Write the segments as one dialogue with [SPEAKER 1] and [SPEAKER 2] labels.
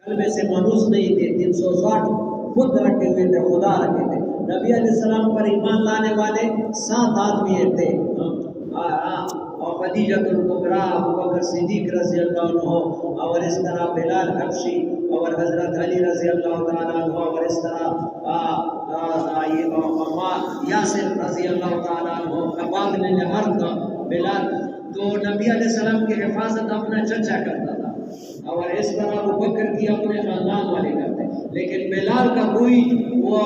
[SPEAKER 1] کلمے سے منوس نہیں تھے، 360 بت رکھے ہوئے تھے، خدا رکھے تھے۔ نبی علیہ السلام پر ایمان لانے والے 7 آدمی تھے، اور خدیجہ الکبریٰ، ابوبکر صدیق رضی اللہ عنہ، اور اس طرح بلال حبشی، اور حضرت علی رضی اللہ تعالیٰ عنہ، اور اس طرح یاسر رضی اللہ تعالیٰ عنہ، خباب بن الارت، بلال۔ تو نبی علیہ السلام کی حفاظت اپنا چچا کرتا تھا، اور اس طرح ابو بکر کی اپنے خاندان والے کرتے، لیکن بلال کا کوئی وہ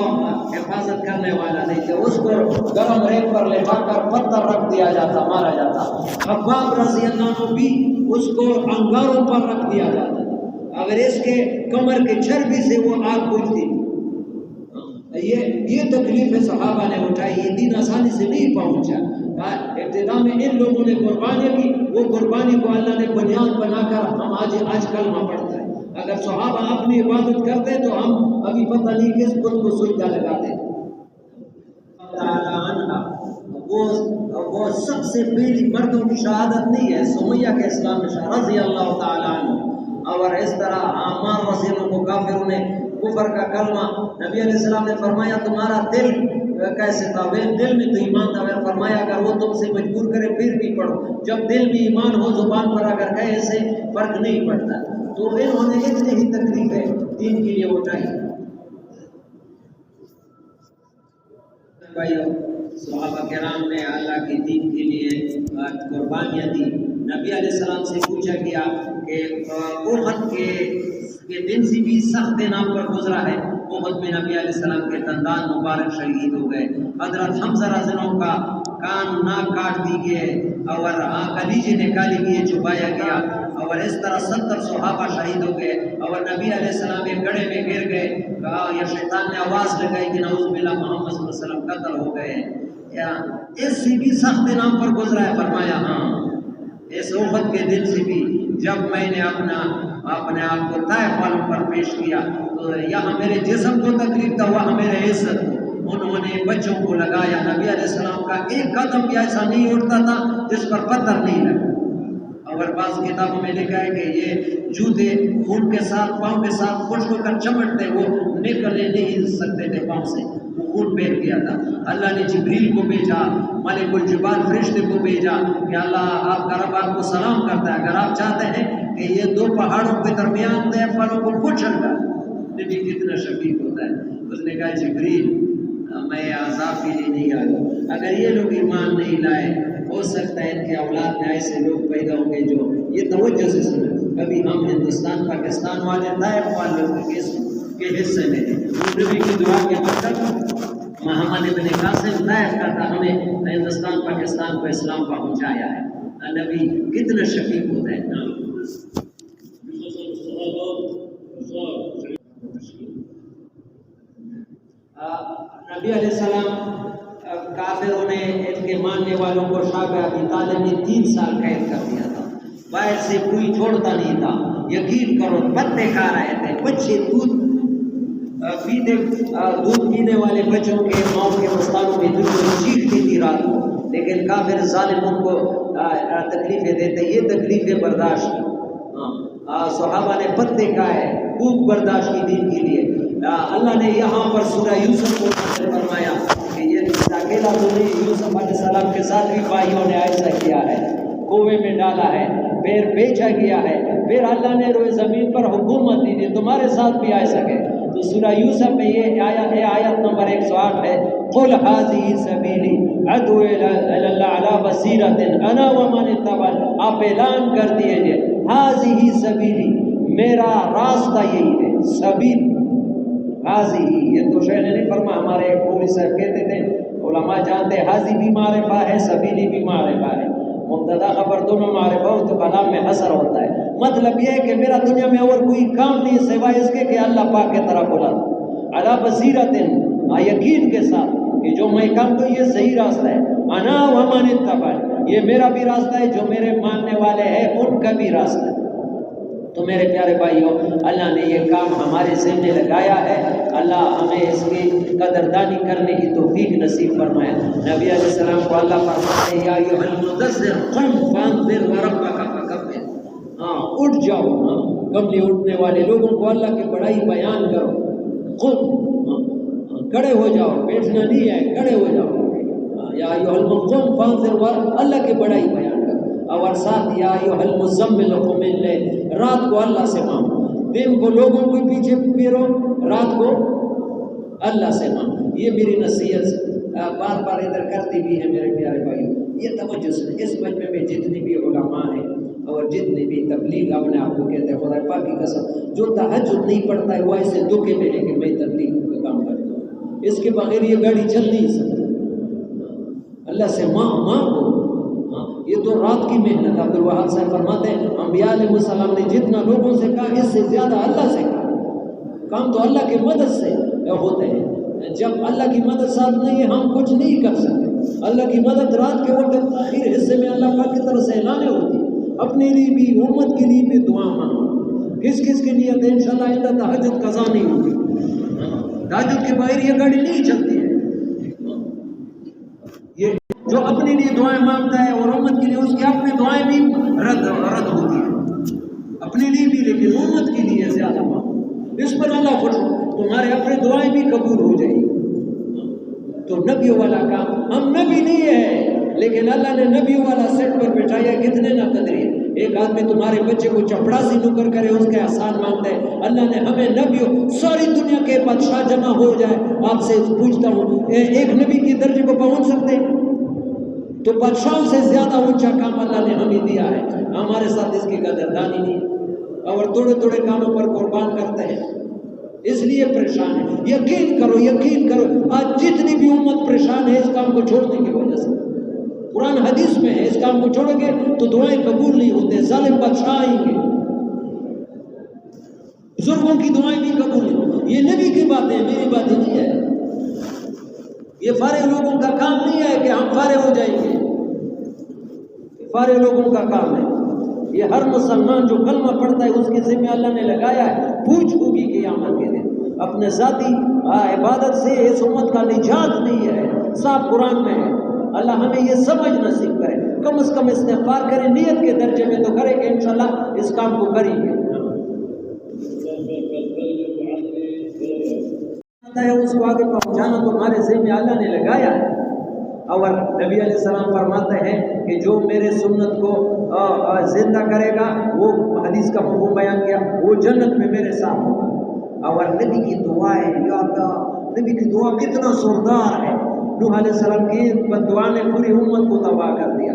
[SPEAKER 1] حفاظت کرنے والا نہیں تھا، اس کو گرم ریت پر لٹا کر پتھر رکھ دیا جاتا، مارا جاتا۔ خباب رضی اللہ عنہ بھی اس کو انگاروں پر رکھ دیا جاتا تھا، اگر اس کے کمر کے چربی سے وہ آگ بجھتی۔ یہ تکلیفیں صحابہ نے اٹھائی، یہ دین آسانی سے نہیں پہنچا۔ ابتدا میں ان لوگوں نے قربانی کی، وہ قربانی کو اللہ نے بنیاد بنا کر ہم آج کلمہ پڑھتے ہیں۔ اگر صحابہ اپنی عبادت کرتے تو ہم ابھی پتہ نہیں کس بت کو سجدہ لگاتے۔ وہ سب سے پہلی مردوں کی شہادت نہیں ہے، سمیہ کے اسلام میں رضی اللہ تعالیٰ عنہ، اور اس طرح عمار رضی اللہ عنہ کو کافروں نے کفر کا کلمہ، نبی علیہ السلام نے فرمایا تمہارا دل کیسے تھا؟ دل میں تو ایمان تھا، میں فرمایا اگر وہ تم سے مجبور کرے پھر بھی پڑھو، جب دل میں ایمان ہو زبان پر اگر کہے سے فرق نہیں پڑتا۔ تو انہوں نے اتنی ہی تکلیفیں دین کے لیے اٹھائی۔ بھائیو، صحابہ کرام نے اللہ کے دین کے لیے قربانیاں دی۔ نبی علیہ السلام سے پوچھا گیا کہ احد کے دن سے بھی سخت دن آپ پر گزرا ہے۔ احد میں نبی علیہ السلام کے دندان مبارک شہید ہو گئے، حضرت حمزہ رضی اللہ عنہ کا کان ناک کاٹ دی گئے، اور کلیجے نکالی گئے، چھپایا گیا، اور اس طرح 70 صحابہ شہید ہو گئے، اور نبی علیہ السلام ایک گڑھے میں گر گئے، یا شیطان نے آواز لگائی کہ نعوذ باللہ محمد صلی اللہ علیہ وسلم قتل ہو گئے۔ یا اس سے بھی سخت دن ہم پر گزرا ہے؟ فرمایا ہاں، اس احد کے دن سے بھی، جب میں نے اپنے آپ کو طائف والوں پر پیش کیا تو یہاں میرے جسم کو تکلیف تھا، وہاں میرے عزت کو۔ انہوں نے بچوں کو لگایا، نبی علیہ السلام کا ایک قدم بھی ایسا نہیں اٹھتا تھا جس پر پتھر نہیں لگا۔ اور بعض کتابوں میں لکھا ہے کہ یہ جوتے خون کے ساتھ، پاؤں کے ساتھ خشک ہو کر چمٹتے، وہ نکلنے نہیں سکتے تھے پاؤں سے، وہ خون بہہ گیا تھا۔ اللہ نے جبریل کو بھیجا، ملک الجبال فرشتے کو بھیجا کہ اللہ آپ کا رب آپ کو سلام کرتا ہے، اگر آپ چاہتے ہیں کہ یہ 2 پہاڑوں کے درمیان طیف والوں کو کچل کر، نبی کتنا شفیق ہوتا ہے۔ اس نے کہا جبریل میں عذاب کے لیے نہیں آیا، اگر یہ لوگ ایمان نہیں لائے ہو سکتا ہے ان کے اولاد میں ایسے لوگ پیدا ہوں گے جو یہ توجہ سے سنیں۔ کبھی ہم ہندوستان پاکستان والے طائف والوں کے حصے میں نبی کی دعا کے برکت محمد ابن قاسم طائف کا تھا، ہمیں ہندوستان پاکستان کو اسلام پہنچایا ہے۔ نبی کتنا شفیق ہوتا ہے۔ نبی علیہ السلام کافروں نے ان کے ماننے والوں کو شاہ ابی طالب نے 3 سال قید کر دیا تھا، باہر سے کوئی چھوڑتا نہیں تھا، یقین کرو پتے کھا رہے تھے بچے، دودھ پینے والے بچوں کے ماؤں کے مستانوں میں دودھ چیختی تھی رات کو، لیکن کافر ظالم ان کو تکلیفیں دیتے، یہ تکلیفیں برداشت کی۔ صحابہ نے پتے کھائے، بھوک برداشت کی دین کے لیے۔ اللہ نے یہاں پر سورہ یوسف کو فرمایا کہ یہ اکیلا تو نہیں، یوسف علیہ السلام کے ساتھ بھی بھائیوں نے ایسا کیا ہے، کنویں میں ڈالا ہے، پھر بیچا گیا ہے، پھر اللہ نے روئے زمین پر حکومت دی، تمہارے ساتھ بھی ایسا ہے۔ تو سورہ یوسف میں یہ آیت نمبر 108 ہے، قُلْ هَٰذِهِ سَبِيلِي أَدْعُو إِلَى اللَّهِ عَلَىٰ بَصِيرَةٍ أَنَا وَمَنِ اتَّبَعَنِي۔ آپ اعلان کر دیجئے هَٰذِهِ سَبِيلِي، میرا راستہ یہی ہے، سبیل حاضی، یہ تو شیخ نے نہیں فرمایا، ہمارے ایک پوری صاحب کہتے تھے، علماء جانتے ہیں حاضی بھی معرفہ ہے، سبیلی بھی معرفہ ہے، مبتدا خبر دونوں معرفہ ہو تو کلام میں حصر ہوتا ہے۔ مطلب یہ ہے کہ میرا دنیا میں اور کوئی کام نہیں سوائے اس کے کہ اللہ پاک کے طرف بلاتا، علی بصیرت، یقین کے ساتھ کہ جو میں کام تو یہ صحیح راستہ ہے، انا ومن اتبعنی، یہ میرا بھی راستہ ہے، جو میرے ماننے والے ہیں ان کا بھی راستہ ہے۔ تو میرے پیارے بھائیوں، اللہ نے یہ کام ہمارے ذمہ لگایا ہے، اللہ ہمیں اس کی قدردانی کرنے کی توفیق نصیب فرمائے۔ نبی علیہ السلام کو اللہ فرماتے ہیں یا ایھا المدثر قم فانذر وربک فکبر، اٹھ جاؤ،
[SPEAKER 2] کملی اٹھنے والے لوگوں کو اللہ کی بڑائی بیان کرو. قم، کھڑے ہو جاؤ، بیٹھنا نہیں ہے، کھڑے ہو جاؤ. یا ایھا المقوم فانذر، اللہ کی بڑائی بیان کرو. اور ساتھ یا ایھا المزمل قم اللیل، رات کو اللہ سے مانگو. دن کو لوگوں کو پیچھے پھیرو، رات کو اللہ سے مانگو. یہ میری نصیحت بار بار ادھر کرتی بھی ہے میرے پیارے بھائیوں. یہ توجہ سے اس مجمع میں جتنی بھی علماء ہیں اور جتنی بھی تبلیغ اپنے آپ کو کہتے ہیں، خدا پاک کی قسم جو تہجد نہیں پڑھتا ہے وہ ایسے دھوکے میں ہے کہ میں تبلیغ کا کام کرتا ہوں. اس کے بغیر یہ گاڑی چل نہیں سکتی. اللہ سے مانگو. یہ تو رات کی محنت. عبد الوہاب صاحب فرماتے ہیں انبیاء علیہ السلام نے جتنا لوگوں سے کہا اس سے زیادہ اللہ سے کہا. کام تو اللہ کی مدد سے ہوتے ہیں. جب اللہ کی مدد ساتھ نہیں ہے ہم کچھ نہیں کر سکتے. اللہ کی مدد رات کے وقت آخر حصے میں اللہ پاک کی طرف سے اعلانے ہوتی ہے. اپنے لیے بھی، امت کے لیے بھی دعا مانگو. کس کس کے نیت ہے انشاءاللہ آئندہ تہجد قضا نہیں ہوگی. تہجد کے بغیر یہ گاڑی نہیں چلتی ہے. یہ جو اپنے لیے دعائیں مانگتا ہے اور امت کے لیے اس کی اپنی دعائیں بھی رد ہوتی ہیں. اپنے لیے بھی لیکن امت کے لیے زیادہ مانگو. اس پر اللہ خوش ہو، تمہارے اپنے دعائیں بھی قبول ہو جائیں گی. تو نبیوں والا کام، ہم نبی نہیں ہے لیکن اللہ نے نبیوں والا سیٹ پر بٹھایا. کتنے نہ قدرے. ایک آدمی تمہارے بچے کو چپڑاسی نوکر کرے اس کا احسان مانگتا ہے. اللہ نے ہمیں نبیوں، ساری دنیا کے بادشاہ جمع ہو جائے، آپ سے پوچھتا ہوں ایک نبی کے درجے کو پہنچ سکتے ہیں؟ تو بادشاہوں سے زیادہ اونچا کام اللہ نے ہمیں دیا ہے. ہمارے ساتھ اس کی قدردانی نہیں اور تھوڑے تھوڑے کاموں پر قربان کرتے ہیں، اس لیے پریشان ہے. یقین کرو، یقین کرو، آج جتنی بھی امت پریشان ہے اس کام کو چھوڑنے کی وجہ سے. قرآن حدیث میں ہے اس کام کو چھوڑو گے تو دعائیں قبول نہیں ہوتے. ظالم بادشاہ آئیں گے، بزرگوں کی دعائیں بھی قبول نہیں ہوتی. یہ نبی کی باتیں، میری باتیں نہیں ہے. یہ فارغ لوگوں کا کام نہیں ہے کہ ہم فارغ ہو جائیں گے. فارغ لوگوں کا کام ہے. یہ ہر مسلمان جو کلمہ پڑھتا ہے اس کے ذمہ اللہ نے لگایا ہے. پوچھ ہوگی قیامت کے دن. اپنے ذاتی عبادت سے اس امت کا نجات نہیں ہے. صاحب قرآن میں ہے. اللہ ہمیں یہ سمجھ نصیب کرے. کم از کم استغفار کرے، نیت کے درجے میں تو کرے کہ انشاءاللہ اس کام کو کریں گے. اس کو آگے پہنچانا تمہارے ذمہ اللہ نے لگایا ہے. اور نبی علیہ السلام فرماتے ہیں کہ جو میرے سنت کو زندہ کرے گا، وہ حدیث کا مفہوم بیان کیا، وہ جنت میں میرے ساتھ ہوگا. اور نبی کی دعائیں، یا اللہ نبی کی دعا کتنا زوردار ہے. نوح علیہ السلام کی دعا نے پوری امت کو تباہ کر دیا.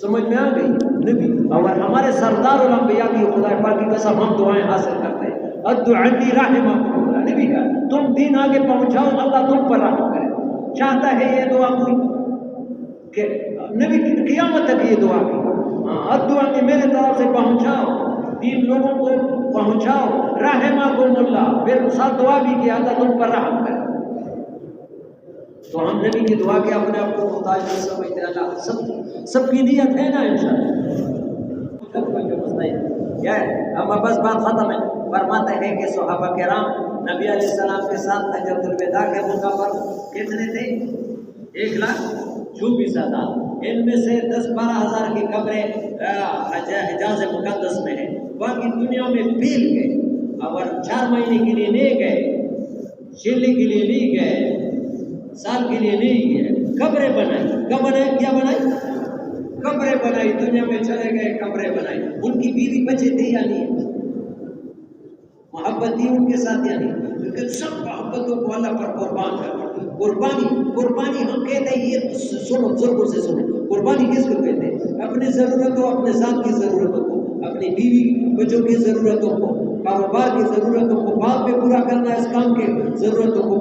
[SPEAKER 2] سمجھ میں آ گئی نبی. اور ہمارے سردار الانبیاء کی خدا پاک کی قسم ہم دعائیں حاصل کرتے ہیں. ادعو عنی رحمکم اللہ. نبی کا تم دین آگے پہنچاؤ، اللہ تم پر رحم کرے. چاہتا ہے یہ دعا کوئی کہ نبی کی قیامت تک یہ دعا کی. ادعو عنی، میرے طرف سے پہنچاؤ دین، لوگوں کو پہنچاؤ. رحمکم اللہ، پھر ساتھ دعا بھی کہ اللہ تم پر رحم کرے. تو ہم نبی کی دعا کے اپنے آپ کو محتاج نہیں سمجھتے. اللہ سب کی نیت ہے نا انشاءاللہ. کیا ہے اب بس بات ختم ہے. فرماتے ہیں کہ صحابہ کرام نبی علیہ السلام کے ساتھ حجۃ الوداع کے موقع پر کتنے تھے؟ 1,24,000. ان میں سے 10-12 ہزار کی قبریں حجاز مقدس میں ہیں. باقی دنیا میں پھیل گئے. اور 4 مہینے کے لیے نہیں گئے، شیرنی کے لیے نہیں گئے، سال کے لیے نہیں گئے. قبریں بنائی. کب بنائی؟ کیا بنائی؟ قبریں بنائی. دنیا میں چلے گئے، قبریں بنائی. ان کی بیوی بچے تھے یا نہیں؟ محبت تھی ان کے ساتھ یا نہیں؟ لیکن سب محبتوں کو اللہ پر قربان کر. قربانی ہم کہتے ہیں، یہ سنو بزرگوں سے سنو، قربانی کس کو کہتے ہیں؟ اپنی ضرورتوں، اپنے ذات کی ضرورتوں کو، اپنی بیوی بچوں کی ضرورتوں کو، کاروبار کی ضرورتوں کو، بعد میں پورا کرنا اس کام کے ضرورتوں کو.